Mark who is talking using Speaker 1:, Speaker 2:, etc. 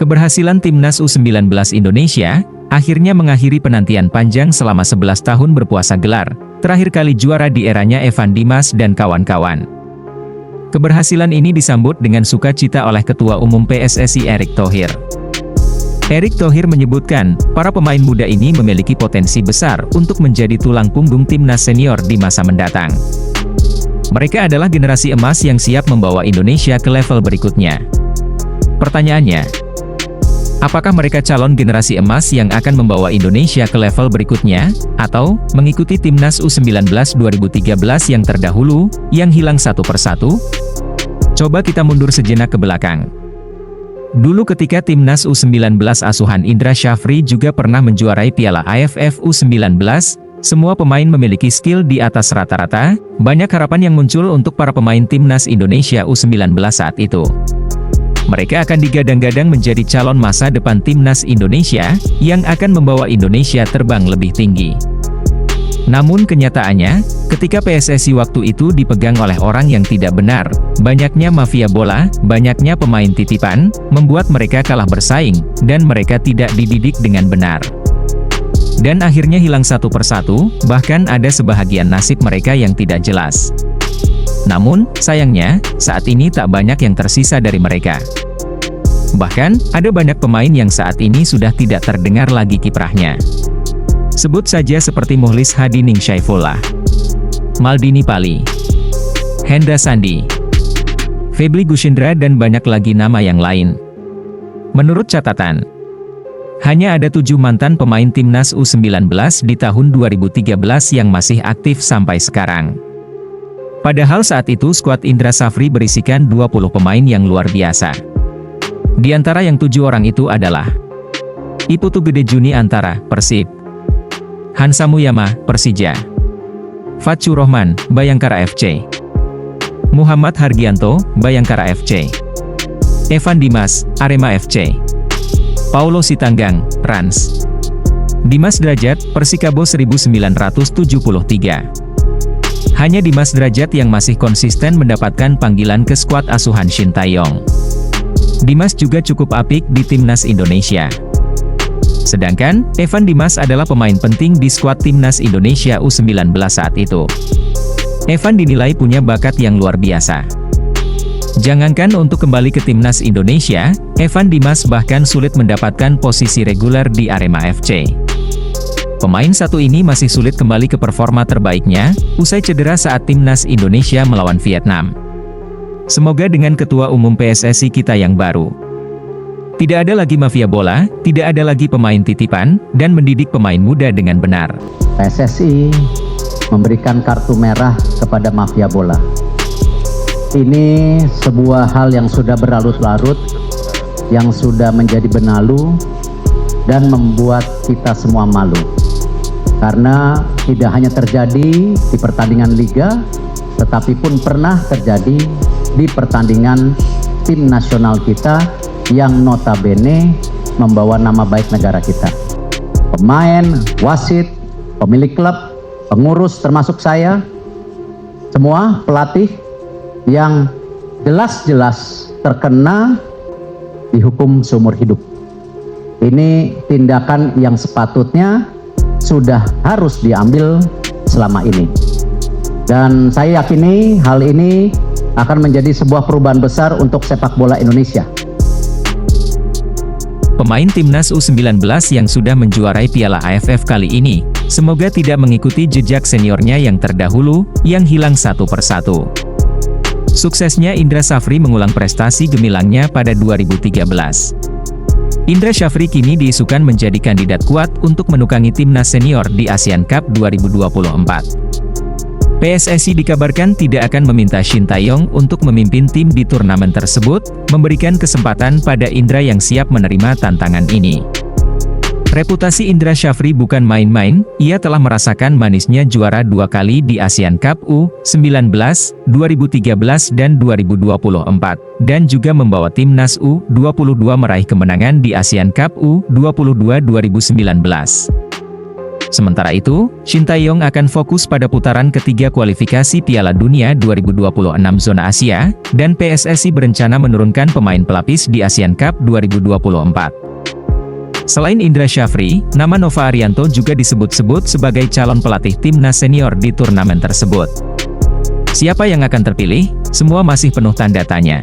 Speaker 1: Keberhasilan Timnas U19 Indonesia akhirnya mengakhiri penantian panjang selama 11 tahun berpuasa gelar, terakhir kali juara di eranya Evan Dimas dan kawan-kawan. Keberhasilan ini disambut dengan sukacita oleh Ketua Umum PSSI Erick Thohir. Erick Thohir menyebutkan, para pemain muda ini memiliki potensi besar untuk menjadi tulang punggung timnas senior di masa mendatang. Mereka adalah generasi emas yang siap membawa Indonesia ke level berikutnya. Pertanyaannya, apakah mereka calon generasi emas yang akan membawa Indonesia ke level berikutnya, atau mengikuti Timnas U19 2013 yang terdahulu, yang hilang satu persatu? Coba kita mundur sejenak ke belakang. Dulu ketika Timnas U19 asuhan Indra Syafri juga pernah menjuarai Piala AFF U19, semua pemain memiliki skill di atas rata-rata, banyak harapan yang muncul untuk para pemain Timnas Indonesia U19 saat itu. Mereka akan digadang-gadang menjadi calon masa depan Timnas Indonesia, yang akan membawa Indonesia terbang lebih tinggi. Namun kenyataannya, ketika PSSI waktu itu dipegang oleh orang yang tidak benar, banyaknya mafia bola, banyaknya pemain titipan, membuat mereka kalah bersaing, dan mereka tidak dididik dengan benar. Dan akhirnya hilang satu persatu, bahkan ada sebahagian nasib mereka yang tidak jelas. Namun, sayangnya, saat ini tak banyak yang tersisa dari mereka. Bahkan, ada banyak pemain yang saat ini sudah tidak terdengar lagi kiprahnya. Sebut saja seperti Mukhlis Hadining Syaifullah, Maldini Pali, Hendra Sandi, Febri Gusyendra dan banyak lagi nama yang lain. Menurut catatan, hanya ada 7 mantan pemain Timnas U19 di tahun 2013 yang masih aktif sampai sekarang. Padahal saat itu skuad Indra Syafri berisikan 20 pemain yang luar biasa. Di antara yang 7 orang itu adalah Iputu Gede Juni Antara, Persib; Hansa Muyama, Persija; Fatsu Rohman, Bayangkara FC; Muhammad Hargianto, Bayangkara FC; Evan Dimas, Arema FC; Paulo Sitanggang, Rans; Dimas Derajat, Persikabo 1973. Hanya Dimas Derajat yang masih konsisten mendapatkan panggilan ke skuad asuhan Shin Tae-yong. Dimas juga cukup apik di Timnas Indonesia. Sedangkan, Evan Dimas adalah pemain penting di skuad Timnas Indonesia U19 saat itu. Evan dinilai punya bakat yang luar biasa. Jangankan untuk kembali ke Timnas Indonesia, Evan Dimas bahkan sulit mendapatkan posisi reguler di Arema FC. Pemain satu ini masih sulit kembali ke performa terbaiknya, usai cedera saat Timnas Indonesia melawan Vietnam. Semoga dengan Ketua Umum PSSI kita yang baru, tidak ada lagi mafia bola, tidak ada lagi pemain titipan, dan mendidik pemain muda dengan benar.
Speaker 2: PSSI memberikan kartu merah kepada mafia bola. Ini sebuah hal yang sudah berlarut-larut, yang sudah menjadi benalu, dan membuat kita semua malu. Karena tidak hanya terjadi di pertandingan Liga, tetapi pun pernah terjadi di pertandingan tim nasional kita yang notabene membawa nama baik negara kita. Pemain, wasit, pemilik klub, pengurus termasuk saya, semua pelatih yang jelas-jelas terkena dihukum seumur hidup. Ini tindakan yang sepatutnya sudah harus diambil selama ini. Dan saya yakini hal ini akan menjadi sebuah perubahan besar untuk sepak bola Indonesia.
Speaker 1: Pemain Timnas U19 yang sudah menjuarai Piala AFF kali ini, semoga tidak mengikuti jejak seniornya yang terdahulu, yang hilang satu persatu. Suksesnya Indra Syafri mengulang prestasi gemilangnya pada 2013. Indra Syafri kini diisukan menjadi kandidat kuat untuk menukangi timnas senior di ASEAN Cup 2024. PSSI dikabarkan tidak akan meminta Shin Tae-yong untuk memimpin tim di turnamen tersebut, memberikan kesempatan pada Indra yang siap menerima tantangan ini. Reputasi Indra Syafri bukan main-main, ia telah merasakan manisnya juara 2 kali di ASEAN Cup U19, 2013 dan 2024, dan juga membawa timnas U22 meraih kemenangan di ASEAN Cup U22 2019. Sementara itu, Shin Tae-yong akan fokus pada putaran ketiga kualifikasi Piala Dunia 2026 zona Asia, dan PSSI berencana menurunkan pemain pelapis di Asian Cup 2024. Selain Indra Syafri, nama Nova Arianto juga disebut-sebut sebagai calon pelatih timnas senior di turnamen tersebut. Siapa yang akan terpilih? Semua masih penuh tanda tanya.